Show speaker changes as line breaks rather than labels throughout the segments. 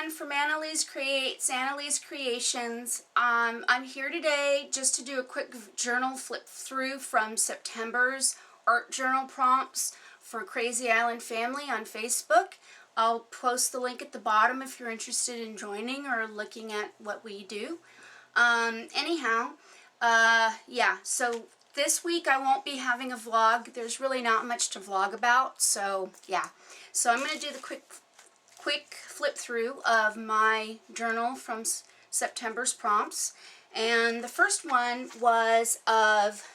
everyone from Annalise Creates, Annalise Creations. I'm here today just to do a quick journal flip through from September's art journal prompts for Crazy Island Family on Facebook. I'll post the link at the bottom if you're interested in joining or looking at what we do. Yeah, so this week I won't be having a vlog. There's really not much to vlog about, so yeah. So I'm going to do the quick flip through of my journal from September's prompts. And the first one was of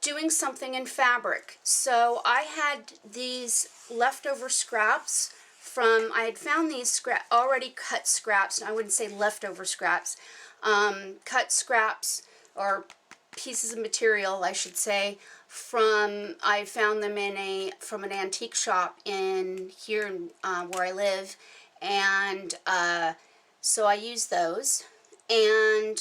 doing something in fabric. So I had these leftover scraps from, I had found these already cut scraps, I wouldn't say leftover scraps, cut scraps or pieces of material, I should say, from, I found them in from an antique shop here where I live, and so I used those. And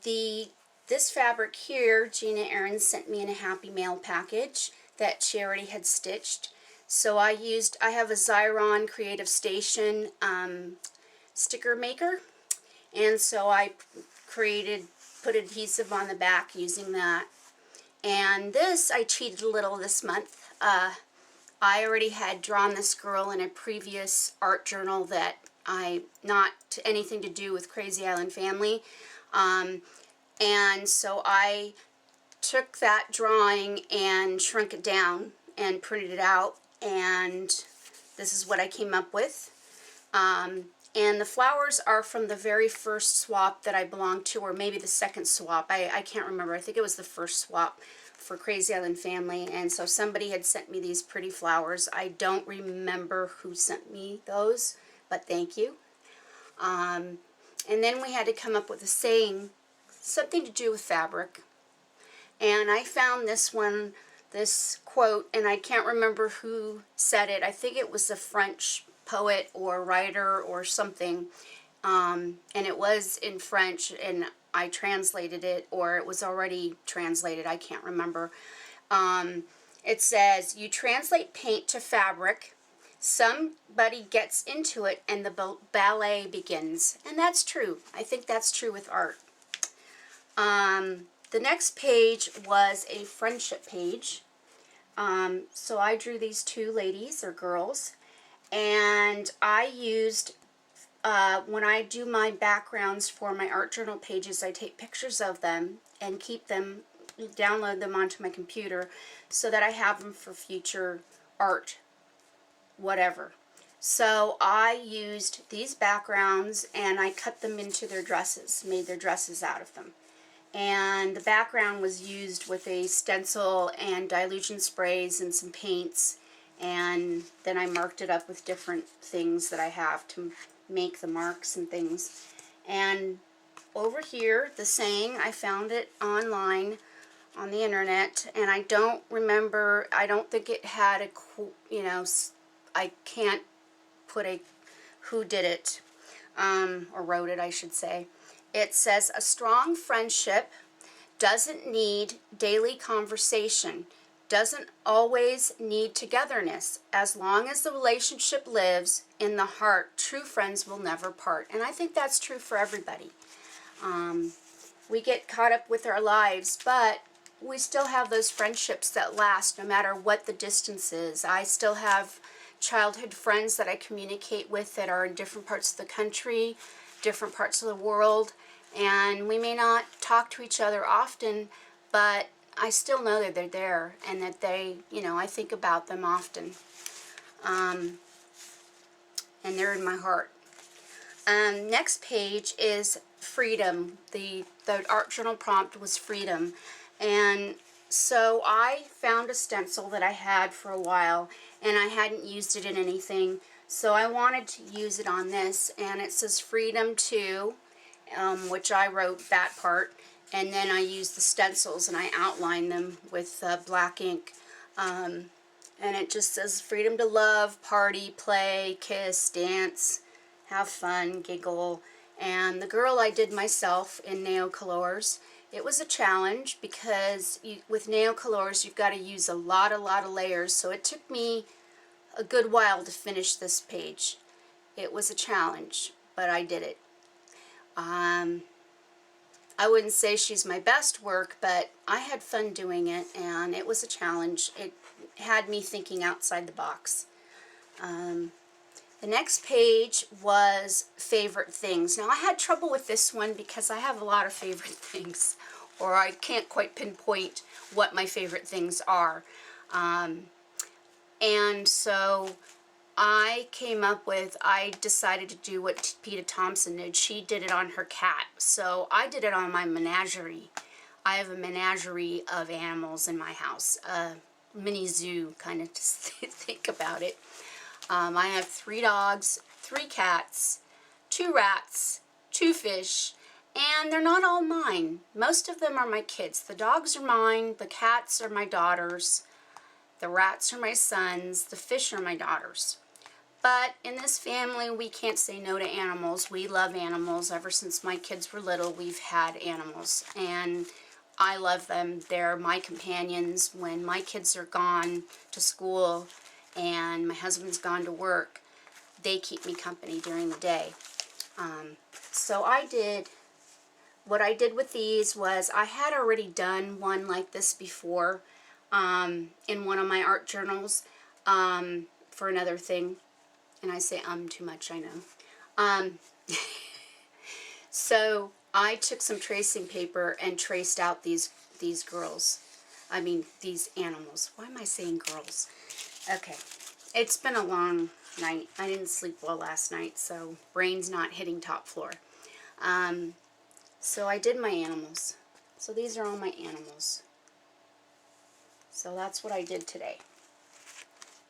this fabric here, Gina Aaron sent me in a Happy Mail package that she already had stitched. So I have a Xyron Creative Station sticker maker, and so I put adhesive on the back using that. And this, I cheated a little this month. I already had drawn this girl in a previous art journal that not anything to do with Crazy Island Family. And so I took that drawing and shrunk it down and printed it out, and this is what I came up with. And the flowers are from the very first swap that I belonged to, or maybe the second swap. I can't remember. I think it was the first swap for Crazy Island Family. And so somebody had sent me these pretty flowers. I don't remember who sent me those, but thank you. And then we had to come up with a saying, something to do with fabric. And I found this quote, and I can't remember who said it. I think it was a French poet or writer or something, and it was in French, and I translated it, or it was already translated, I can't remember. It says, you translate paint to fabric, somebody gets into it, and the ballet begins. And that's true. I think that's true with art. The next page was a friendship page. So I drew these two ladies, or girls, and I used, when I do my backgrounds for my art journal pages, I take pictures of them and keep them, download them onto my computer so that I have them for future art, whatever. So I used these backgrounds and I cut them into their dresses, made their dresses out of them. And the background was used with a stencil and dilution sprays and some paints, and then I marked it up with different things that I have to make the marks and things. And over here, the saying, I found it online on the internet, and I don't remember, I don't think it had a, I can't put who did it, or wrote it, I should say. It says, a strong friendship doesn't need daily conversation, doesn't always need togetherness. As long as the relationship lives in the heart, true friends will never part. And I think that's true for everybody. We get caught up with our lives, but we still have those friendships that last no matter what the distance is. I still have childhood friends that I communicate with that are in different parts of the country, different parts of the world, and we may not talk to each other often, but I still know that they're there and that they, I think about them often, and they're in my heart. Next page is freedom. The art journal prompt was freedom, and so I found a stencil that I had for a while and I hadn't used it in anything, so I wanted to use it on this, and it says freedom to, which I wrote that part, and then I used the stencils and I outlined them with black ink, and it just says freedom to love, party, play, kiss, dance, have fun, giggle. And the girl I did myself in Neocolors. It was a challenge because with Neocolors you've got to use a lot of layers, so it took me a good while to finish this page. It was a challenge, but I did it. I wouldn't say she's my best work, but I had fun doing it, and it was a challenge. It had me thinking outside the box. The next page was favorite things. Now, I had trouble with this one because I have a lot of favorite things, or I can't quite pinpoint what my favorite things are. And so I decided to do what Peta Thompson did. She did it on her cat. So I did it on my menagerie. I have a menagerie of animals in my house. A mini zoo, kind of, just think about it. I have 3 dogs, 3 cats, 2 rats, 2 fish, and they're not all mine. Most of them are my kids. The dogs are mine, the cats are my daughters, the rats are my sons, the fish are my daughters. But in this family, we can't say no to animals. We love animals. Ever since my kids were little, we've had animals, and I love them. They're my companions. When my kids are gone to school and my husband's gone to work, they keep me company during the day. So what I did with these was I had already done one like this before in one of my art journals for another thing. And I say too much, I know. So I took some tracing paper and traced out these girls. I mean, these animals. Why am I saying girls? Okay. It's been a long night. I didn't sleep well last night, so brain's not hitting top floor. So I did my animals. So these are all my animals. So that's what I did today.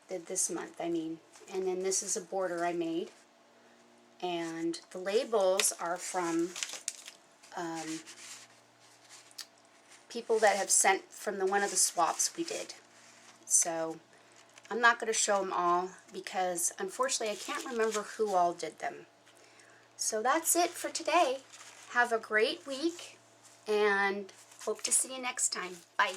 Did this month, I mean. And then this is a border I made. And the labels are from people that have sent from one of the swaps we did. So I'm not going to show them all because unfortunately I can't remember who all did them. So that's it for today. Have a great week and hope to see you next time. Bye.